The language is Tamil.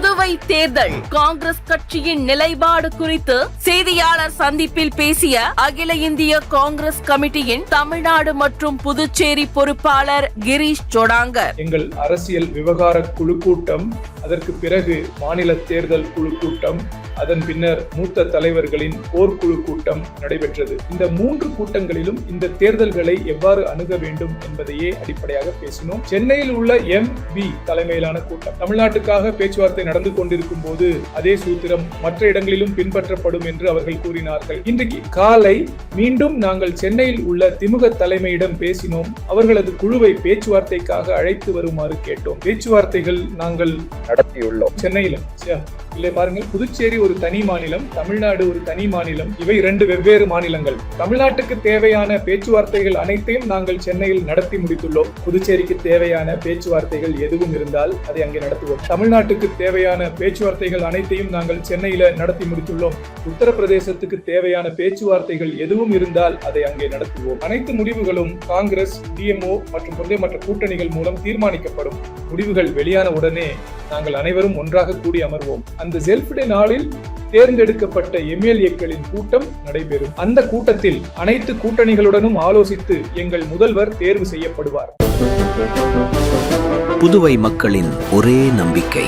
புதுவை தேர்தல் காங்கிரஸ் கட்சியின் நிலைப்பாடு குறித்து செய்தியாளர் சந்திப்பில் பேசிய அகில இந்திய காங்கிரஸ் கமிட்டியின் தமிழ்நாடு மற்றும் புதுச்சேரி பொறுப்பாளர் கிரீஷ் ஜோடாங்கர். எங்கள் அரசியல் விவகார குழு கூட்டம், அதற்கு பிறகு மாநில தேர்தல் குழு கூட்டம், அதன் பின்னர் மூத்த தலைவர்களின் போர்க்குழு கூட்டம் நடைபெற்றது. இந்த 3 கூட்டங்களிலும் இந்த தேர்தல்களை எவ்வாறு அணுக வேண்டும் என்பதையே அடிப்படையாக பேசினோம். சென்னையில் உள்ள MV தலைமையிலான கூட்டம், தமிழ்நாட்டுக்காக பேச்சுவார்த்தை நடந்து கொண்டிருக்கும் போது அதே சூத்திரம் மற்ற இடங்களிலும் பின்பற்றப்படும் என்று அவர்கள் கூறினார்கள். இன்றைக்கு காலை மீண்டும் நாங்கள் சென்னையில் உள்ள திமுக தலைமையிடம் பேசினோம். அவர்களது குழுவை பேச்சுவார்த்தைக்காக அழைத்து வருமாறு கேட்டோம். பேச்சுவார்த்தைகள் நாங்கள் நடத்தியுள்ளோம். சென்னையில் இல்லை பாருங்கள், புதுச்சேரி ஒரு தனி மாநிலம், தமிழ்நாடு ஒரு தனி மாநிலம். இவை 2 வெவ்வேறு மாநிலங்கள். தமிழ்நாட்டுக்கு தேவையான பேச்சுவார்த்தைகள் அனைத்தையும் நாங்கள் சென்னையில் நடத்தி முடித்துள்ளோம். புதுச்சேரிக்கு தேவையான பேச்சுவார்த்தைகள் எதுவும் இருந்தால் அதை அங்கே நடத்துவோம். தமிழ்நாட்டுக்கு தேவையான பேச்சுவார்த்தைகள் அனைத்தையும் நாங்கள் சென்னையில நடத்தி முடித்துள்ளோம். உத்தரப்பிரதேசத்துக்கு தேவையான பேச்சுவார்த்தைகள் எதுவும் இருந்தால் அதை அங்கே நடத்துவோம். அனைத்து முடிவுகளும் காங்கிரஸ், DMO மற்றும் மற்ற கூட்டணிகள் மூலம் தீர்மானிக்கப்படும். முடிவுகள் வெளியான உடனே நாங்கள் அனைவரும் ஒன்றாக கூடி அமர்வோம். அந்த செல்ஃப் டே நாளில் தேர்ந்தெடுக்கப்பட்ட MLA-க்களின் கூட்டம் நடைபெறும். அந்த கூட்டத்தில் அனைத்து கூட்டணிகளுடனும் ஆலோசித்து எங்கள் முதல்வர் தேர்வு செய்யப்படுவார். புதுவை மக்களின் ஒரே நம்பிக்கை